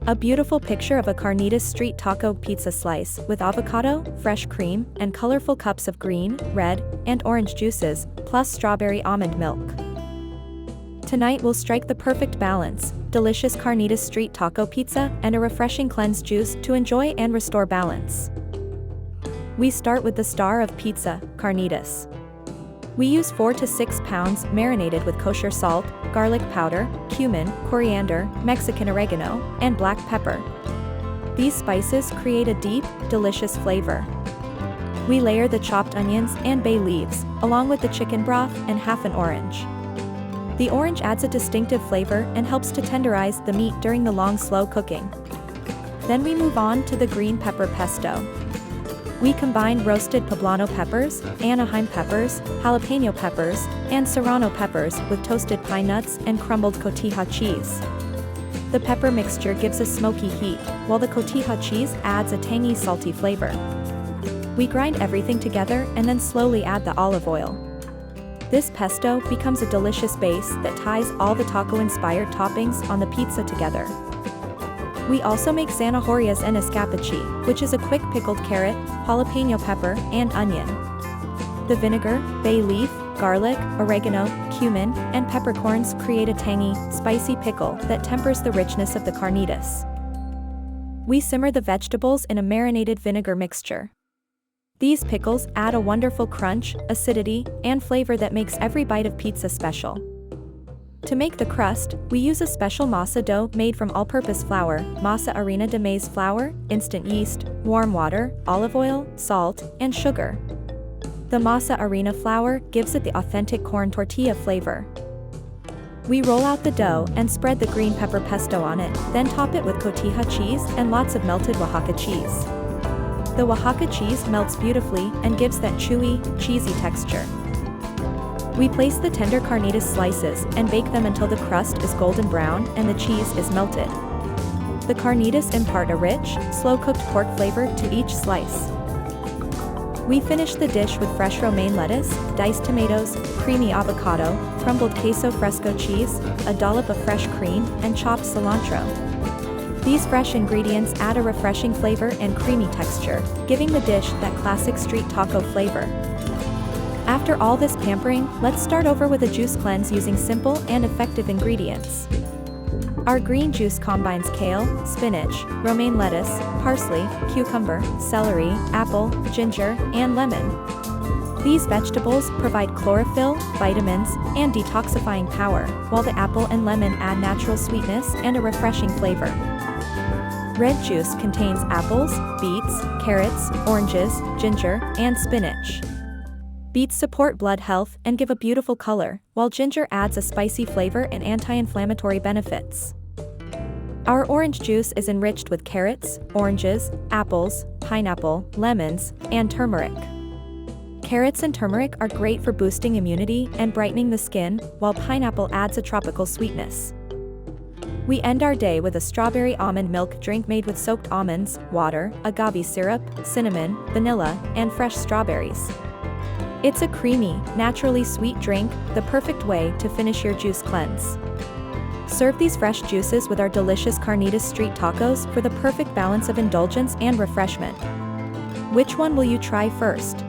A beautiful picture of a Carnitas Street Taco Pizza slice with avocado, fresh cream, and colorful cups of green, red, and orange juices, plus strawberry almond milk. Tonight we'll strike the perfect balance: delicious Carnitas Street Taco Pizza and a refreshing cleansed juice to enjoy and restore balance. We start with the star of pizza, Carnitas. We use 4 to 6 pounds marinated with kosher salt, garlic powder, cumin, coriander, Mexican oregano, and black pepper. These spices create a deep, delicious flavor. We layer the chopped onions and bay leaves, along with the chicken broth and half an orange. The orange adds a distinctive flavor and helps to tenderize the meat during the long slow cooking. Then we move on to the green pepper pesto. We combine roasted poblano peppers, Anaheim peppers, jalapeno peppers, and serrano peppers with toasted pine nuts and crumbled cotija cheese. The pepper mixture gives a smoky heat, while the cotija cheese adds a tangy salty flavor. We grind everything together and then slowly add the olive oil. This pesto becomes a delicious base that ties all the taco-inspired toppings on the pizza together. We also make zanahorias and escabeche, which is a quick pickled carrot, jalapeno pepper, and onion. The vinegar, bay leaf, garlic, oregano, cumin, and peppercorns create a tangy, spicy pickle that tempers the richness of the carnitas. We simmer the vegetables in a marinated vinegar mixture. These pickles add a wonderful crunch, acidity, and flavor that makes every bite of pizza special. To make the crust, we use a special masa dough made from all-purpose flour, masa harina de maize flour, instant yeast, warm water, olive oil, salt, and sugar. The masa harina flour gives it the authentic corn tortilla flavor. We roll out the dough and spread the green pepper pesto on it, then top it with cotija cheese and lots of melted Oaxaca cheese. The Oaxaca cheese melts beautifully and gives that chewy, cheesy texture. We place the tender carnitas slices and bake them until the crust is golden brown and the cheese is melted. The carnitas impart a rich, slow-cooked pork flavor to each slice. We finish the dish with fresh romaine lettuce, diced tomatoes, creamy avocado, crumbled queso fresco cheese, a dollop of fresh cream, and chopped cilantro. These fresh ingredients add a refreshing flavor and creamy texture, giving the dish that classic street taco flavor. After all this pampering, let's start over with a juice cleanse using simple and effective ingredients. Our green juice combines kale, spinach, romaine lettuce, parsley, cucumber, celery, apple, ginger, and lemon. These vegetables provide chlorophyll, vitamins, and detoxifying power, while the apple and lemon add natural sweetness and a refreshing flavor. Red juice contains apples, beets, carrots, oranges, ginger, and spinach. Beets support blood health and give a beautiful color, while ginger adds a spicy flavor and anti-inflammatory benefits. Our orange juice is enriched with carrots, oranges, apples, pineapple, lemons, and turmeric. Carrots and turmeric are great for boosting immunity and brightening the skin, while pineapple adds a tropical sweetness. We end our day with a strawberry almond milk drink made with soaked almonds, water, agave syrup, cinnamon, vanilla, and fresh strawberries. It's a creamy, naturally sweet drink, the perfect way to finish your juice cleanse. Serve these fresh juices with our delicious Carnitas Street Tacos for the perfect balance of indulgence and refreshment. Which one will you try first?